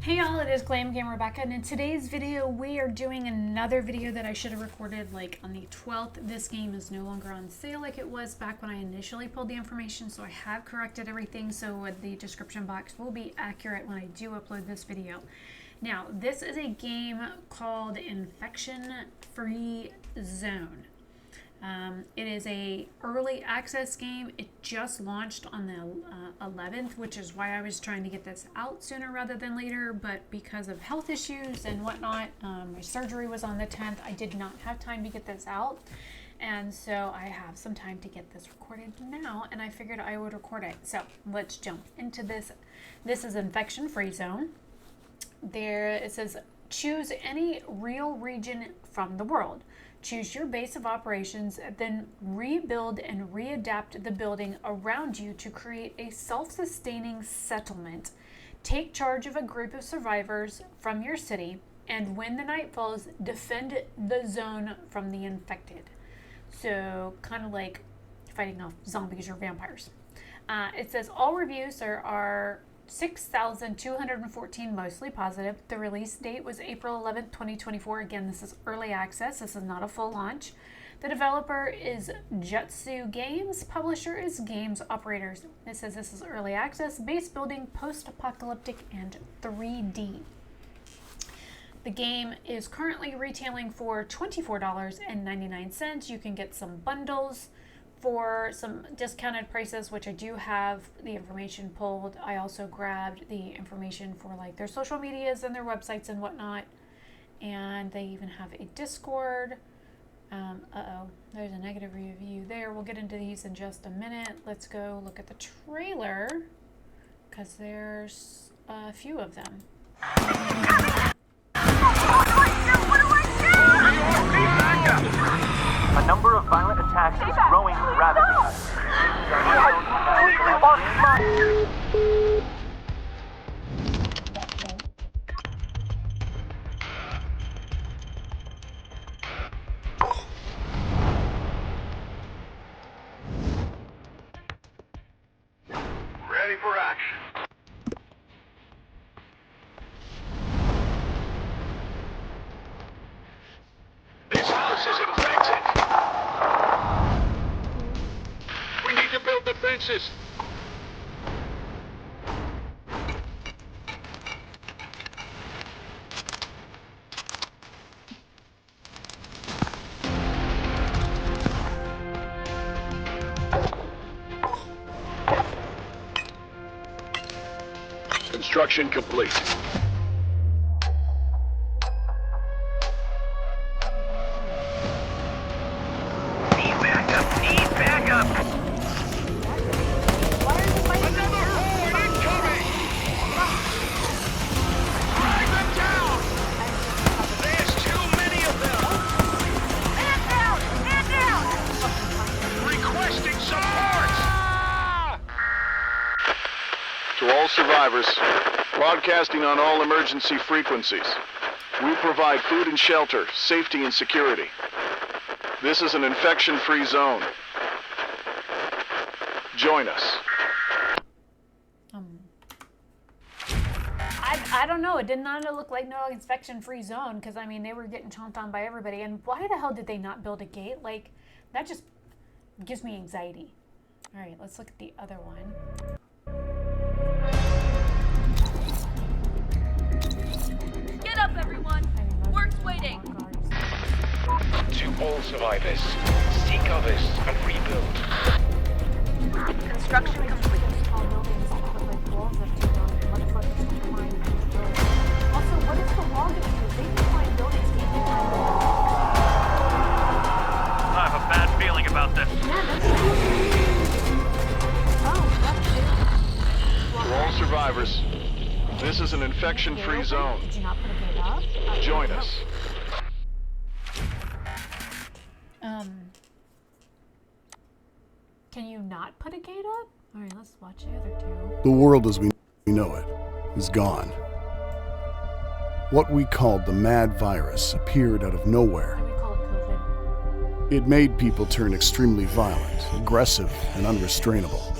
Hey y'all, it is Glam Rebecca, and in today's video we are doing another video that I should have recorded like on the 12th. This game is no longer on sale like it was back when I initially pulled the information, so I have corrected everything so the description box will be accurate when I do upload this video. Now, this is a game called Infection Free Zone. It is a early access game. It just launched on the 11th, which is why I was trying to get this out sooner rather than later, but because of health issues and whatnot, my surgery was on the 10th. I did not have time to get this out, and so I have some time to get this recorded now, and I figured I would record it. So let's jump into this. This is Infection Free Zone. There it says, choose any real region from the world. Choose your base of operations, then rebuild and readapt the building around you to create a self-sustaining settlement. Take charge of a group of survivors from your city, and when the night falls, defend the zone from the infected. So kind of like fighting off zombies or vampires. It says all reviews are 6,214, mostly positive. The release date was April 11th, 2024. Again, this is early access. This is not a full launch. The developer is Jutsu Games. Publisher is Games Operators. It says this is early access, base building, post-apocalyptic, and 3D. The game is currently retailing for $24.99. You can get some bundles for some discounted prices, which I do have the information pulled. I also grabbed the information for like their social medias and their websites and whatnot. And they even have a Discord. There's a negative review there. We'll get into these in just a minute. Let's go look at the trailer, because there's a few of them. A number of violent attacks is growing rapidly. Ready for action. This house is infected. We need to build defenses. Construction complete. Need backup! Need backup! Another horde incoming! Drag them down! There's too many of them! Man down! Man down! Requesting support! To all survivors, broadcasting on all emergency frequencies. We provide food and shelter, safety and security. This is an infection-free zone. Join us. I don't know. It did not look like no infection-free zone, because I mean they were getting chomped on by everybody. And why the hell did they not build a gate? Like, that just gives me anxiety. All right, let's look at the other one. Get up, everyone! Work's waiting! To all survivors, seek others and rebuild. Construction complete. Tall buildings equipped with walls of stone, much like the line of these buildings. Also, what is the log of these? They define buildings can't define walls. I have a bad feeling about this. Yeah, that's To all survivors, this is an infection-free zone. Did you not put a gate up? Join us. Can you not put a gate up? All right, let's watch the other two. The world as we know it is gone. What we called the mad virus appeared out of nowhere. We call it COVID. It made people turn extremely violent, aggressive, and unrestrainable.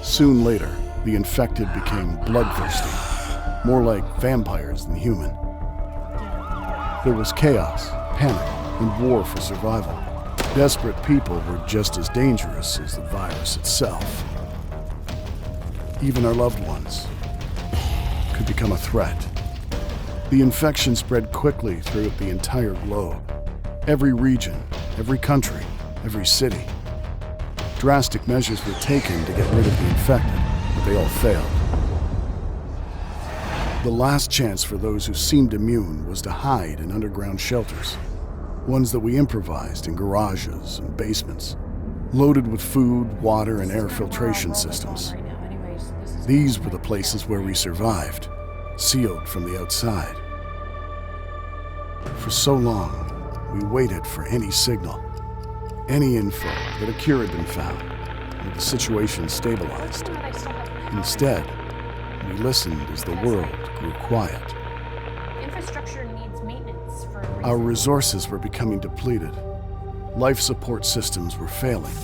Soon later, the infected became bloodthirsty, more like vampires than human. There was chaos, panic, and war for survival. Desperate people were just as dangerous as the virus itself. Even our loved ones could become a threat. The infection spread quickly throughout the entire globe. Every region, every country, every city. Drastic measures were taken to get rid of the infected, but they all failed. The last chance for those who seemed immune was to hide in underground shelters, ones that we improvised in garages and basements, loaded with food, water, and air filtration systems. These were the places where we survived, sealed from the outside. For so long, we waited for any signal, any info that a cure had been found, or the situation stabilized. Instead, we listened as the world grew quiet. Infrastructure needs maintenance for a reason. Our resources were becoming depleted. Life support systems were failing.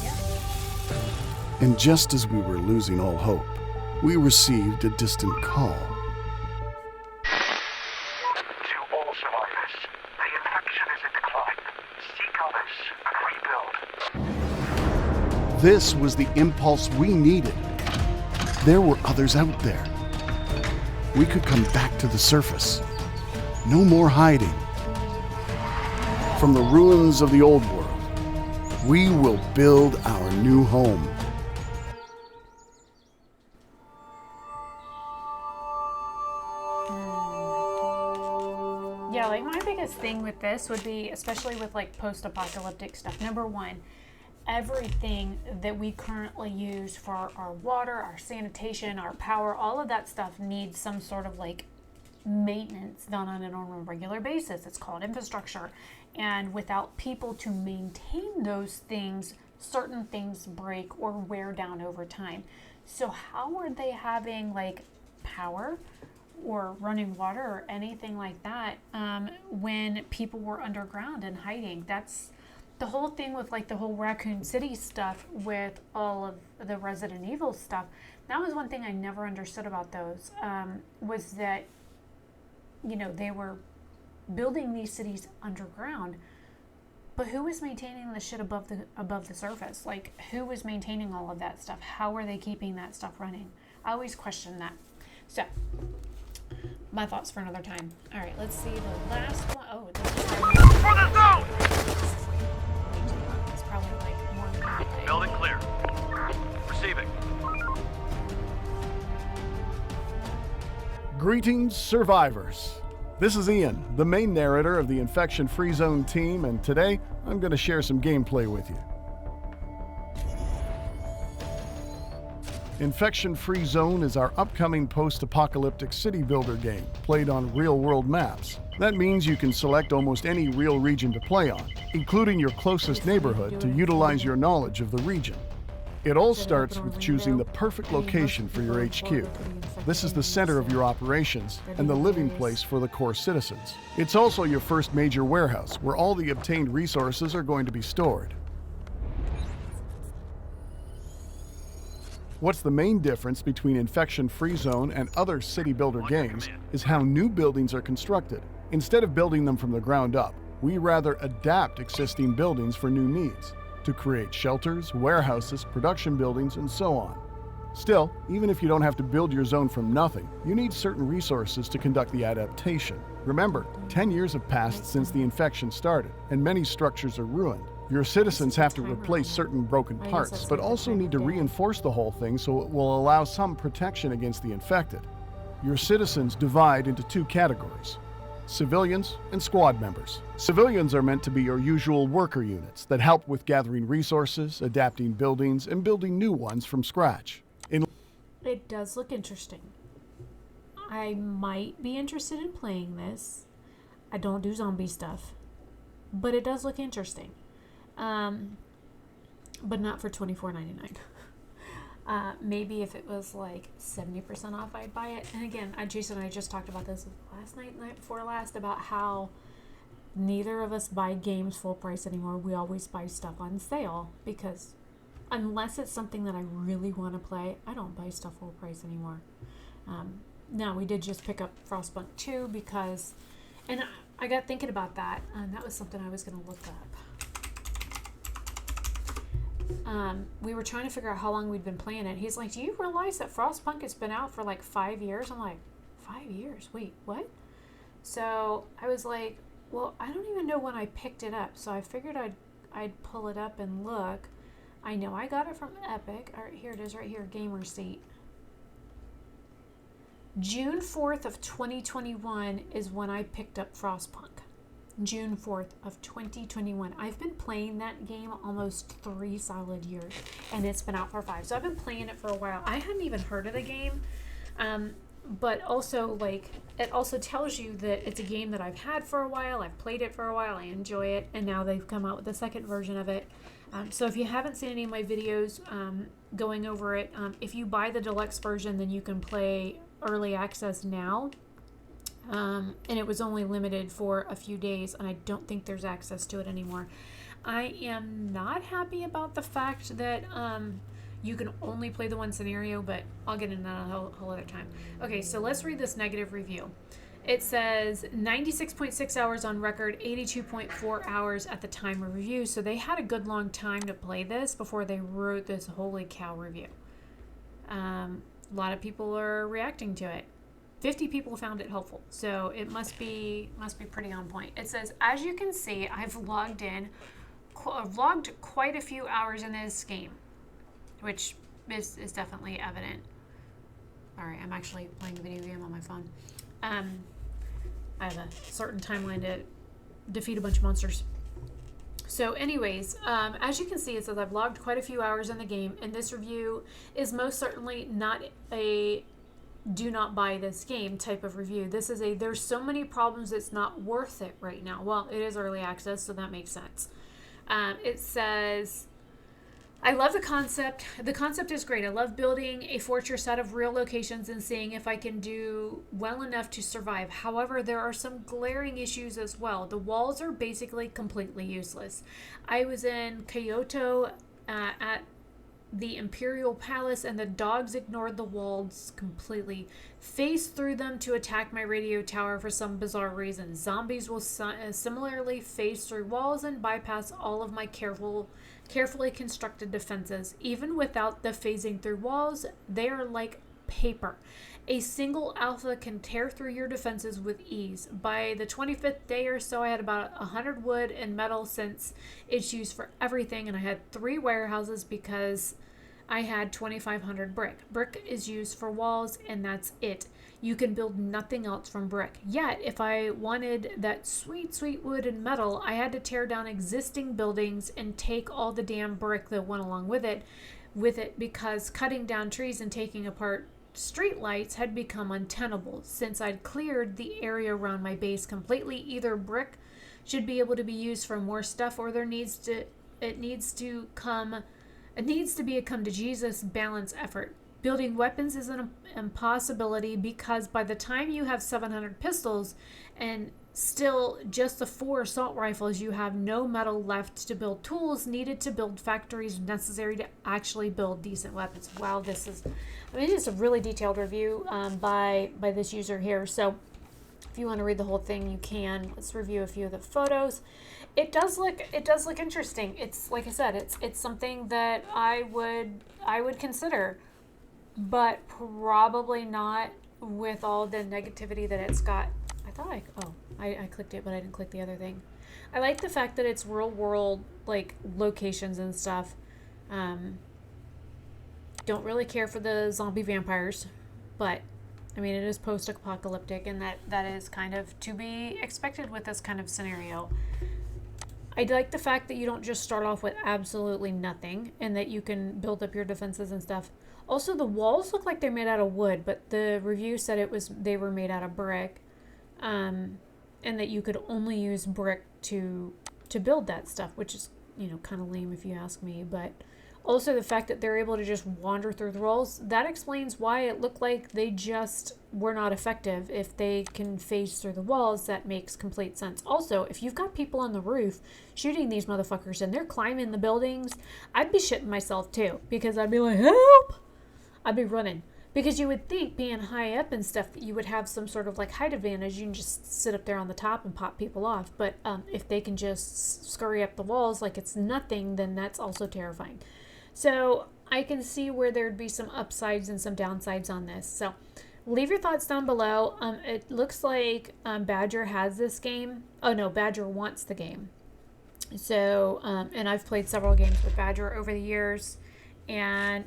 And just as we were losing all hope, we received a distant call. To all survivors, the infection is in decline. Seek others and rebuild. This was the impulse we needed. There were others out there. We could come back to the surface. No more hiding. From the ruins of the old world, we will build our new home. Yeah, like my biggest thing with this would be, especially with like post-apocalyptic stuff, number one, everything that we currently use for our water, our sanitation, our power, all of that stuff needs some sort of like maintenance done on a regular basis. It's called infrastructure. And without people to maintain those things, certain things break or wear down over time. So how are they having like power or running water or anything like that when people were underground and hiding? That's the whole thing with like the whole Raccoon City stuff with all of the Resident Evil stuff. That was one thing I never understood about those, was that, you know, they were building these cities underground, but who was maintaining the shit above the surface? Like, who was maintaining all of that stuff? How were they keeping that stuff running? I always question that. So, my thoughts for another time. All right, let's see the last one. Oh, this is probably For the zone! it's probably like more than anything. Building clear. Receiving. Greetings, survivors. This is Ian, the main narrator of the Infection Free Zone team, and today I'm going to share some gameplay with you. Infection Free Zone is our upcoming post-apocalyptic city builder game, played on real-world maps. That means you can select almost any real region to play on, including your closest neighborhood, to utilize your knowledge of the region. It all starts with choosing the perfect location for your HQ. This is the center of your operations and the living place for the core citizens. It's also your first major warehouse, where all the obtained resources are going to be stored. What's the main difference between Infection Free Zone and other city builder games is how new buildings are constructed. Instead of building them from the ground up, we rather adapt existing buildings for new needs, to create shelters, warehouses, production buildings, and so on. Still, even if you don't have to build your zone from nothing, you need certain resources to conduct the adaptation. Remember, 10 years have passed since the infection started, and many structures are ruined. Your citizens have to replace certain broken parts, but also need to reinforce the whole thing so it will allow some protection against the infected. Your citizens divide into two categories: civilians and squad members. Civilians are meant to be your usual worker units that help with gathering resources, adapting buildings, and building new ones from scratch. It does look interesting. I might be interested in playing this. I don't do zombie stuff, but it does look interesting. But not for $24.99. Maybe if it was like 70% off, I'd buy it. And again, Jason and I just talked about this last night, night before last, about how neither of us buy games full price anymore. We always buy stuff on sale, because unless it's something that I really want to play, I don't buy stuff full price anymore. Now, we did just pick up Frostpunk 2 because, and I got thinking about that, and that was something I was going to look up. We were trying to figure out how long we'd been playing it. He's like, do you realize that Frostpunk has been out for like 5 years? I'm like, 5 years? Wait, what? So I was like, well, I don't even know when I picked it up. So I figured I'd pull it up and look. I know I got it from Epic. All right, here it is right here, game receipt. June 4th of 2021 is when I picked up Frostpunk. June 4th of 2021. I've been playing that game almost 3 solid years, and it's been out for 5. So I've been playing it for a while. I hadn't even heard of the game, but also, like, it also tells you that it's a game that I've had for a while. I've played it for a while. I enjoy it, and now they've come out with the second version of it. So if you haven't seen any of my videos going over it, if you buy the deluxe version, then you can play early access now. And it was only limited for a few days, and I don't think there's access to it anymore. I am not happy about the fact that you can only play the one scenario, but I'll get into that a whole other time. Okay, so let's read this negative review. It says 96.6 hours on record, 82.4 hours at the time of review. So they had a good long time to play this before they wrote this holy cow review. A lot of people are reacting to it. 50 people found it helpful, so it must be pretty on point. It says, as you can see, I've logged quite a few hours in this game, which is definitely evident. All right, I'm actually playing a video game on my phone. I have a certain timeline to defeat a bunch of monsters. So anyways, as you can see, it says I've logged quite a few hours in the game, and this review is most certainly not a do not buy this game type of review. This is a there's so many problems it's not worth it right now. Well, it is early access, so that makes sense. It says, I love the concept. The concept is great. I love building a fortress out of real locations and seeing if I can do well enough to survive. However, there are some glaring issues as well. The walls are basically completely useless. I was in Kyoto at the Imperial Palace, and the dogs ignored the walls completely, phased through them to attack my radio tower for some bizarre reason. Zombies will similarly phase through walls and bypass all of my carefully constructed defenses. Even without the phasing through walls, they are like paper. A single alpha can tear through your defenses with ease. By the 25th day or so, I had about 100 wood and metal, since it's used for everything, and I had 3 warehouses because I had 2,500 brick. Brick is used for walls, and that's it. You can build nothing else from brick. Yet, if I wanted that sweet, sweet wood and metal, I had to tear down existing buildings and take all the damn brick that went along with it, because cutting down trees and taking apart streetlights had become untenable. Since I'd cleared the area around my base completely, either brick should be able to be used for more stuff, or it needs to be a come to Jesus balance effort. Building weapons is an impossibility, because by the time you have 700 pistols and still just the 4 assault rifles, you have no metal left to build tools needed to build factories necessary to actually build decent weapons. Wow, this is a really detailed review by this user here. So if you want to read the whole thing, you can. Let's review a few of the photos. It does look interesting. It's like I said, it's something that I would consider, but probably not with all the negativity that it's got. I clicked it, but I didn't click the other thing. I like the fact that it's real world, like, locations and stuff. Don't really care for the zombie vampires, but I mean, it is post-apocalyptic, and that is kind of to be expected with this kind of scenario. I like the fact that you don't just start off with absolutely nothing, and that you can build up your defenses and stuff. Also, the walls look like they're made out of wood, but the review said they were made out of brick, and that you could only use brick to build that stuff, which is, kind of lame if you ask me. But also the fact that they're able to just wander through the walls, that explains why it looked like they just were not effective. If they can phase through the walls, that makes complete sense. Also, if you've got people on the roof shooting these motherfuckers and they're climbing the buildings, I'd be shitting myself too, because I'd be like, help! I'd be running. Because you would think being high up and stuff that you would have some sort of like height advantage. You can just sit up there on the top and pop people off. But if they can just scurry up the walls like it's nothing, then that's also terrifying. So I can see where there'd be some upsides and some downsides on this. So leave your thoughts down below. It looks like Badger has this game. Oh no, Badger wants the game. So, and I've played several games with Badger over the years. And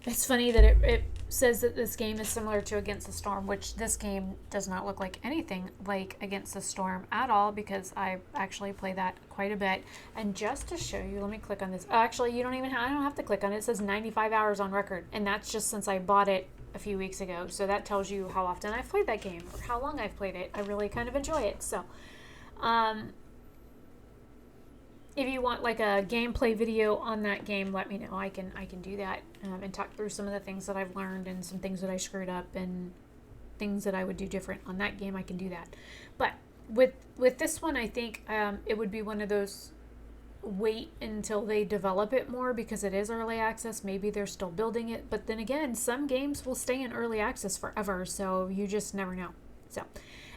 it's funny that it says that this game is similar to Against the Storm, which this game does not look like anything like Against the Storm at all, because I actually play that quite a bit. And just to show you, let me click on this. Oh, actually, I don't have to click on it. It says 95 hours on record, and that's just since I bought it a few weeks ago. So that tells you how often I've played that game or how long I've played it. I really kind of enjoy it. So, if you want like a gameplay video on that game, let me know. I can do that and talk through some of the things that I've learned and some things that I screwed up and things that I would do different on that game. I can do that. But with this one, I think it would be one of those wait until they develop it more, because it is early access. Maybe they're still building it. But then again, some games will stay in early access forever, so you just never know. So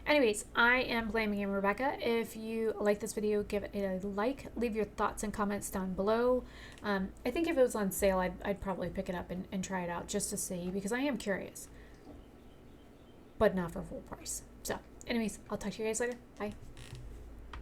anyways, I am Blaming Rebecca. If you like this video, give it a like. Leave your thoughts and comments down below. I think if it was on sale, I'd probably pick it up and try it out just to see, because I am curious. But not for full price. So anyways, I'll talk to you guys later. Bye.